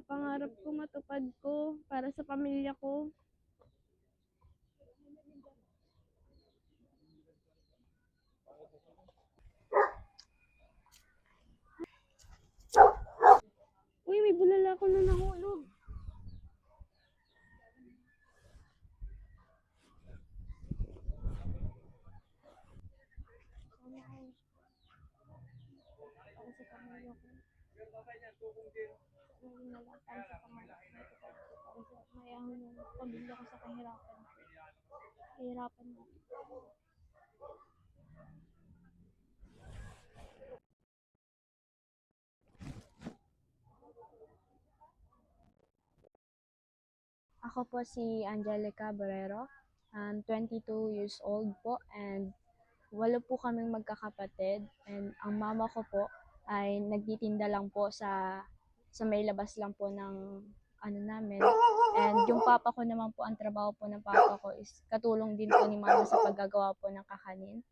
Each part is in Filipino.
pangarap ko matupad ko para sa pamilya ko. Uy, may bulala ako na nahulog. Para sa pamilya ko. Para sa pangarap ko matupad ko. Para sa mayahon ng pamilya ko sa kahirapan. Kahirapan mo. Ako po si Angelica Borrero. 22 years old po and 8 po kaming magkakapatid. And ang mama ko po ay nagtitinda lang po sa may labas lang po ng ano namin. And yung papa ko naman po, ang trabaho po ng papa ko is katulong din po ni mama sa paggagawa po ng kakanin.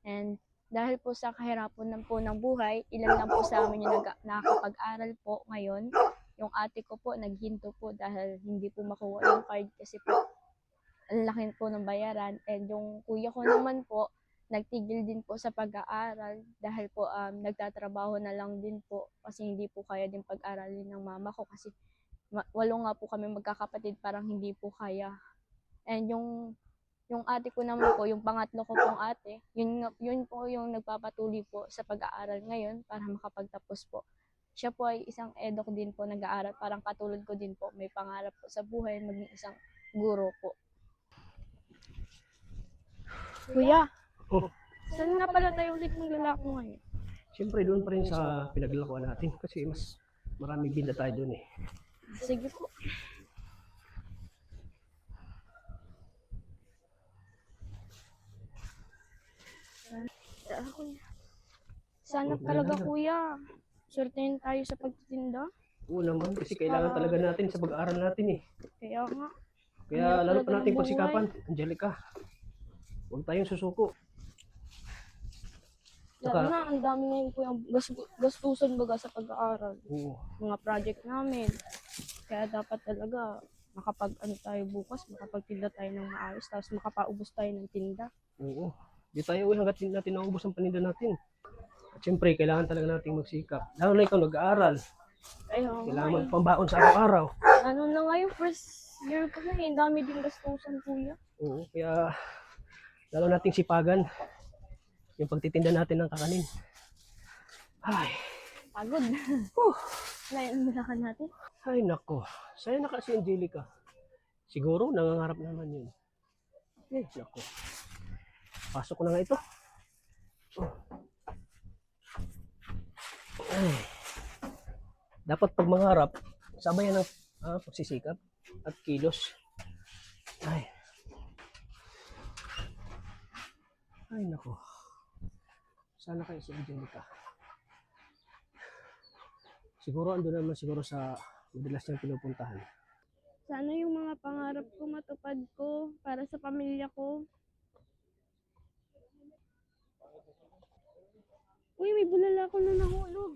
And dahil po sa kahirapan ng po ng buhay, ilan lang po sa amin yung nakakapag-aral po ngayon. Yung ate ko po, naghinto po dahil hindi po makuha yung card kasi po ang laki po ng bayaran. And yung kuya ko naman po, nagtigil din po sa pag-aaral dahil po nagtatrabaho na lang din po kasi hindi po kaya din pag-aralin ng mama ko kasi 8 nga po kami magkakapatid, parang hindi po kaya. And yung ate ko naman po, yung pangatlo ko pong ate, yun po yung nagpapatuloy po sa pag-aaral ngayon para makapagtapos po. Siya po ay isang eduk din po, nag-aaral, parang katulad ko din po, may pangarap po sa buhay, maging isang guro po. Kuya, saan nga pala tayo ulit maglalako ngayon? Siyempre doon pa rin sa pinaglakuan natin kasi mas maraming binda tayo doon eh. Sige po. Tara, kuya. Sana talaga, kuya. Swertein tayo sa pagtitinda. Oo naman, kasi kailangan talaga natin sa pag-aaral natin eh. Kaya nga. Kaya lalo pa natin pagsikapan, Angelica. Huwag tayong susuko. Lalo na, ang dami ngayon po yung gastusan baga sa pag-aaral. Oo. Mga project namin. Kaya dapat talaga makapag-ano tayo bukas, makapagtinda tayo ng maayos, tapos makapaubos tayo ng tinda. Oo. Di tayo hanggat natin naubos ang paninda natin. At siyempre, kailangan talaga natin magsikap. Lalo na ikaw nag-aaral. Kailangan magpambaon sa araw-araw. Ano na nga yung first year ko na eh, dami din gastusan, kuya. Oo, kaya lalo nating sipagan yung pagtitinda natin ng kakanin. Ay. Pagod. Layan mo na natin. Ay nako, sa'yo na kasi Angelica. Siguro nangangarap naman yun. Eh, nako. Pasok ko na nga ito. Ay. Dapat pag mangarap, sabayan ng pagsisikap at kilos. Ay. Ay nako. Sana kayo si Angelica. Siguro ando naman siguro sa madalas niyang pinupuntahan. Sana yung mga pangarap ko matupad ko para sa pamilya ko. Uy, may bulala ako na nahulog.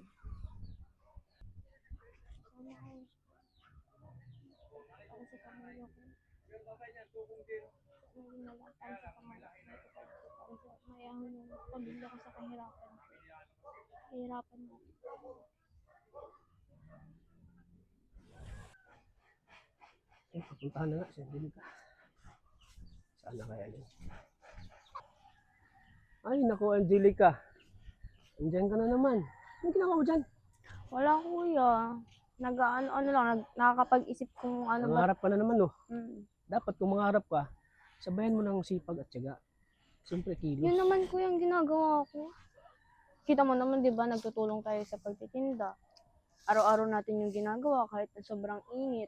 Para sa pamilya ko. Para sa pangarap ko matupad ko. Para sa mayahon ng pamilya ko sa kahirapan. Kahirapan mo. Eh, papuntahan na nga si Angelica. Sana kaya yun. Ay, naku Angelica. Andiyan ka na naman. Anong ginagawa mo dyan? Wala, kuya. Ano lang, nakakapag-isip kung ano ba. Mangarap ka na naman, no? Mm. Dapat kung mangarap ka, sabayan mo ng sipag at tiyaga. Siyempre, kilos. Yun naman, kuya, ang ginagawa ko. Kita mo naman, di ba, nagtutulong tayo sa pagtitinda. Araw-araw natin yung ginagawa kahit na sobrang init.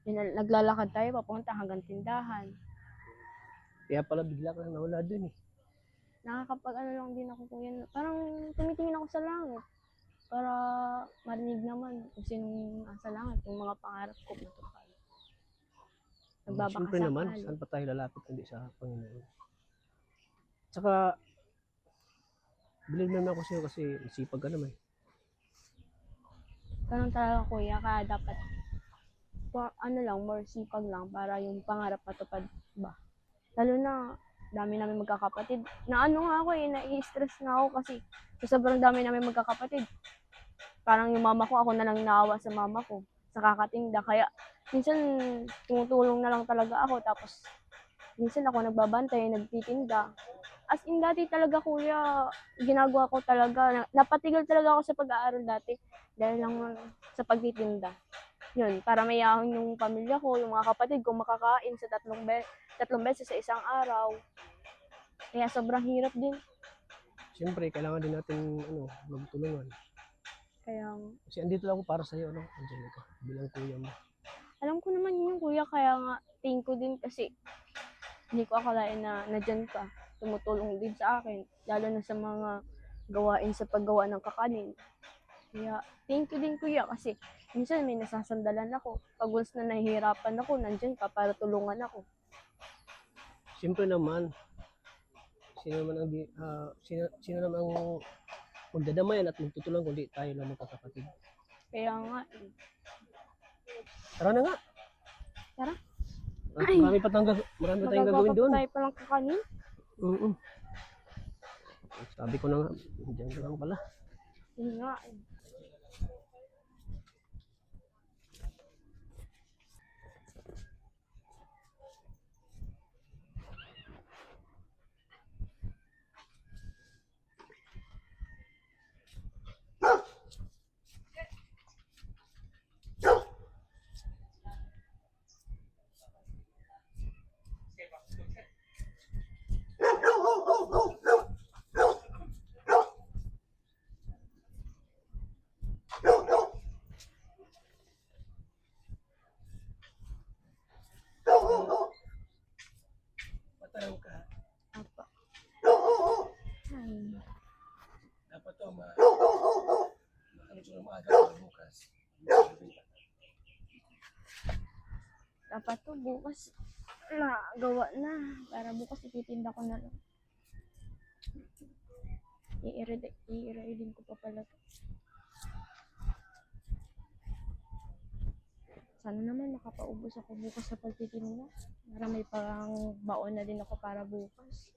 Naglalakad tayo papunta hanggang tindahan. Kaya pala bigla ka nawala dun eh. Nakakapag-ano lang din ako kuya. Parang tumitingin ako sa langit para marinig naman kung sinong nasa langit, yung mga pangarap ko matupad. Siyempre naman, saan pa tayo lalapit hindi sa Panginoon. Tsaka, believe naman ako sa'yo kasi masipag ka naman. Ganun talaga kuya, kaya dapat ano lang, more sipag lang para yung pangarap matupad ba. Lalo na, dami namin magkakapatid. Na ano nga ako nai-stress nga ako kasi sa sobrang dami namin magkakapatid. Parang yung mama ko, ako na lang naawa sa mama ko sa kakatinda. Kaya minsan tumutulong na lang talaga ako. Tapos minsan ako nagbabantay, nagtitinda. As in dati talaga kuya, ginagawa ko talaga. Napatigil talaga ako sa pag-aaral dati dahil lang sa pagtitinda. Yun, para mayahon yung pamilya ko, yung mga kapatid ko makakain sa tatlong beses sa isang araw. Kaya sobrang hirap din. Siyempre, kailangan din natin magtulungan. Kaya Kasi andito lang ako para sa iyo, Angelica, bilang kuya mo. alam ko naman yun kuya, kaya nga tingin ko din kasi hindi ko akalain na nandyan ka. Tumutulong din sa akin, lalo na sa mga gawain sa paggawa ng kakanin. Kaya thank you din kuya kasi minsan may nasasandalan ako. Pag once na nahihirapan ako, nandyan ka para tulungan ako. Siyempre naman, sino naman ang magdadamayan at magtutulungan kundi tayo lang magkakapatid. Kaya nga, Tara na nga. Tara. Marami pa tayong gagawin doon. Magagawa tayo palang kakanin. Sabi ko na nga, diyan ka lang pala. Yun nga. Patanong ka, Apa. Ay. dapat to makalusong na maaga bukas. Dapat to bukas na gawa na. Para bukas ititinda ko na lang. I-reading ko pa pala to. Sana naman makapaubos ako bukas sa pagtitinda. Para may parang baon na din ako para bukas.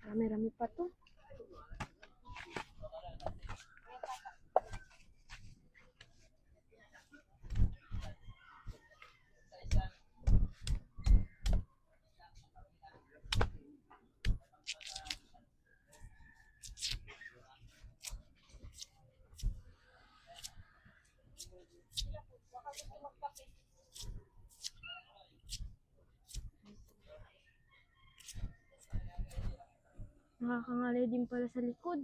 Rami-rami pa to. Nakakangalay din pala sa likod.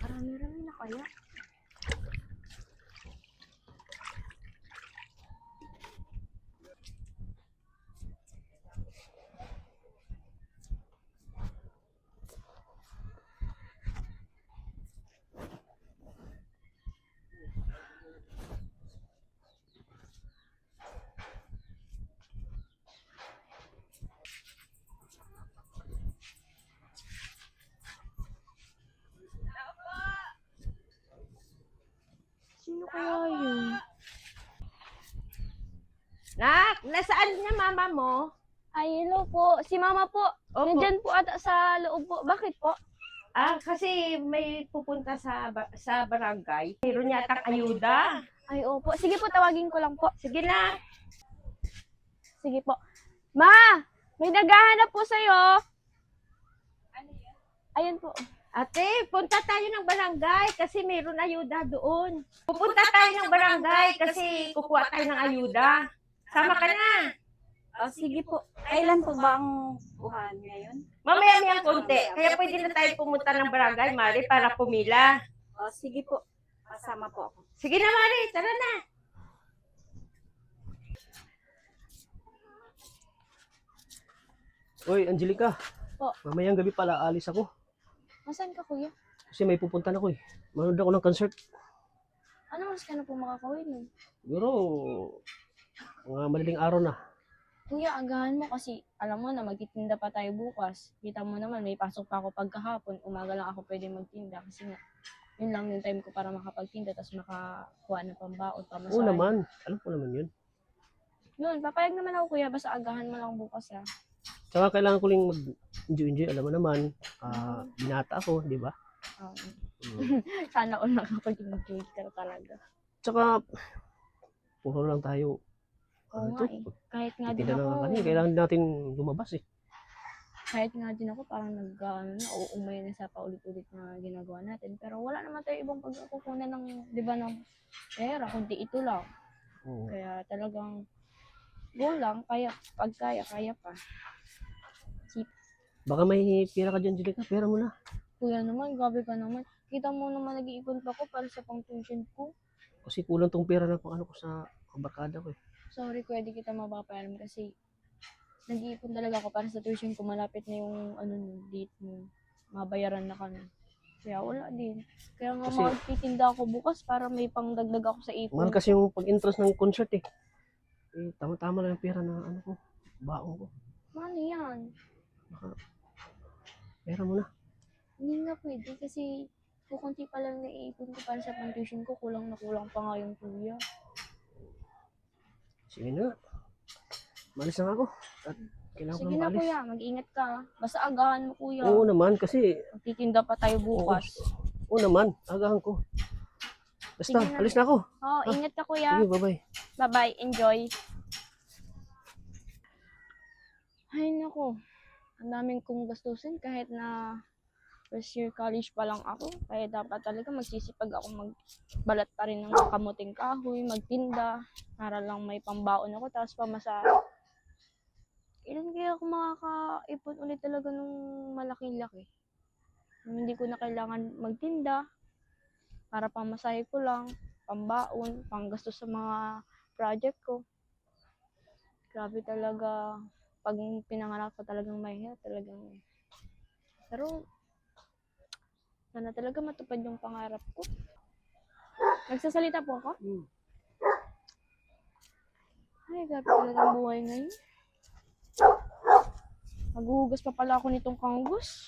Marami-rami na kaya. Sino kaya yun? Nak, nasaan na mama mo? Ay, hello po. Si mama po. Opo. Nandyan po ata sa loob po. Bakit po? Kasi may pupunta sa barangay. Mayroon yatang ayuda. Ay, opo. Sige po, tawagin ko lang po. Sige na. Sige po. Ma! May naghahanap po sa'yo. Ayun po. Ate, punta tayo ng barangay kasi mayroon ayuda doon. Pupunta tayo ng barangay kasi kukuha tayo ng ayuda. Sama ka na. Sige po. Kailan po ba ang buhan ngayon? Mamaya-maya konti. Kaya pwede na tayo pumunta ng barangay, Mari, para pumila. Sige po. Kasama po ako. Sige na, Mari. Tara na. Oy, Angelica. Po. Mamayang gabi pala, alis ako. Nasaan ka, kuya? Kasi may pupuntan ako eh. Manood ako ng concert. Ano oras ka na po makakauwi nun? Siguro, mga madaling araw na. Kuya, agahan mo kasi alam mo na magtitinda pa tayo bukas. Kita mo naman, may pasok pa ako pagkahapon. Umaga lang ako pwede magtinda kasi nga, yun lang yung time ko para makapagtinda tapos makakuha ng pambaon, pamasahe. Oo naman. Alam ko naman yun. Yun, papayag naman ako kuya, basta agahan mo lang bukas ha. Tsaka kailangan ko rin mag-enjoy. Alam mo naman, binata ako, di ba? Sana all nakapag-enjoy ka talaga. Tsaka, puro lang tayo. Oo nga eh. Kahit nga din Titinda na ako, nga kanina. Kailangan natin lumabas eh. kahit nga din ako parang nauumay na sa paulit-ulit na ginagawa natin. Pero wala naman tayo ibang pagkukunan ng, di ba, ng pera, kundi ito lang. Oo. Kaya talagang go lang, kaya pag kaya pa. Baka may pera ka dyan, Angelica. Pera mo na. Kuya naman, gabi ka naman. Kita mo naman nag-iipon pa ko para sa pang-tuition ko. Kasi kulang tong pera na pang ano ko sa barkada ko eh. Sorry kuya, di kita mapapayaran kasi nag-iipon talaga ako para sa tuition ko. Malapit na yung date mo. Mabayaran na kami. Kaya wala din. Kaya nga Kasi- magtitinda ako bukas para may pangdagdag ako sa ipon. Mahal kasi yung pag-interest ng concert eh. Eh, tama-tama lang yung pera na ano ko. Baon ko. Ano yan? Pera mo na. Hindi nga pwede kasi kukunti pa lang naiipon ko para sa pang-tuition ko. Kulang na kulang pa nga yung kuya. Sige na. Malis na ako. At kailangan ko Sige na na maalis. kuya, mag-ingat ka. Basta agahan mo kuya. Oo naman kasi, Magtitinda pa tayo bukas. oo naman, agahan ko. Basta, Sige na. alis na ako. Oo, ingat ka kuya. Sige, bye-bye. Bye-bye. Enjoy. Ay, nako. Ang daming kong gastusin kahit na first year college pa lang ako. Kaya dapat talaga magsisipag ako magbalat pa rin ng kamuting kahoy, magtinda, para lang may pambaon ako, tapos pamasahe. Ilan kaya ako makakaipon ulit talaga nung malaki-laki? Nung hindi ko na kailangan magtinda, para pamasahe ko lang, pambaon, panggastos sa mga project ko. Grabe talaga. Pag pinangarap ka talagang mahirap, talagang. Pero, sana talaga matupad yung pangarap ko. Nagsasalita po ako? Ay, grabe talaga ang buhay ngayon. Maghuhugas pa pala ako nitong kanggos.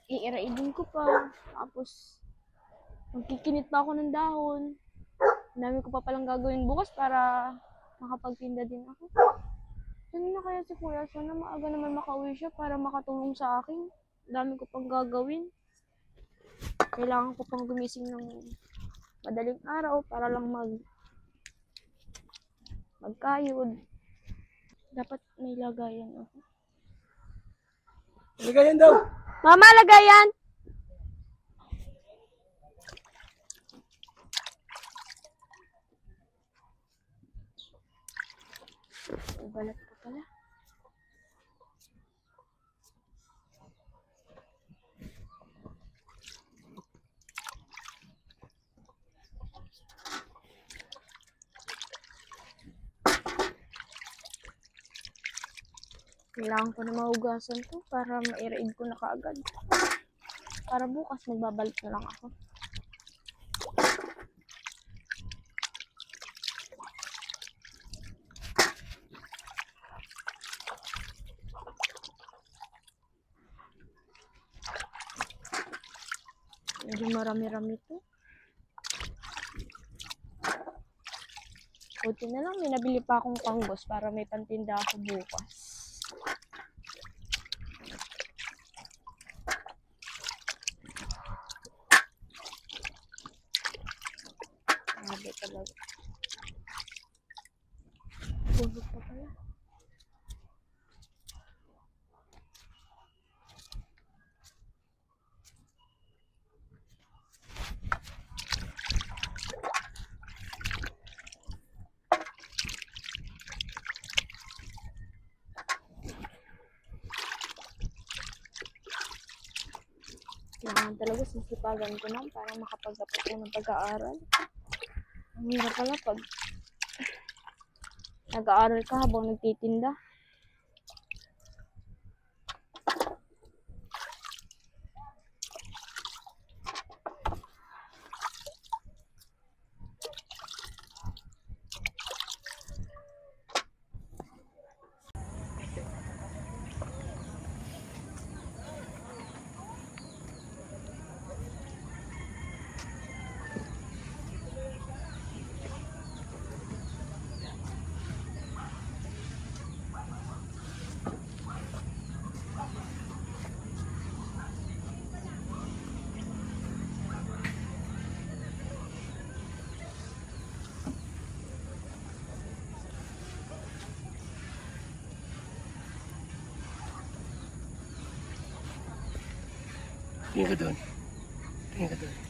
Iiraidin ko pa. Tapos, magkikinit pa ako ng dahon. Ang dami ko pa palang gagawin bukas para makapagtinda din ako. Ano na kaya si Kuya? Sana maaga naman makauwi siya para makatulong sa akin. Ang dami ko pang gagawin. Kailangan ko pang gumising ng madaling araw para lang magkayod. Dapat may lagayan ako. Lagayan daw! Mama, lagayan! Balat pa pala. Kailangan ko na mahugasan to para ma-raid ko na kaagad. Para bukas magbabalik na lang ako. Medyo marami-rami to. Buti na lang, may nabili pa akong kanggos para may pantinda ako bukas. Grabe talaga. Tulog pa pala. Kailangan talaga sisipagan ko na para makapagdapat ko ng pag-aaral. Ang hirap pala pag nag-aaral ka habang nagtitinda. Tingin ka doon. Tingin ka doon.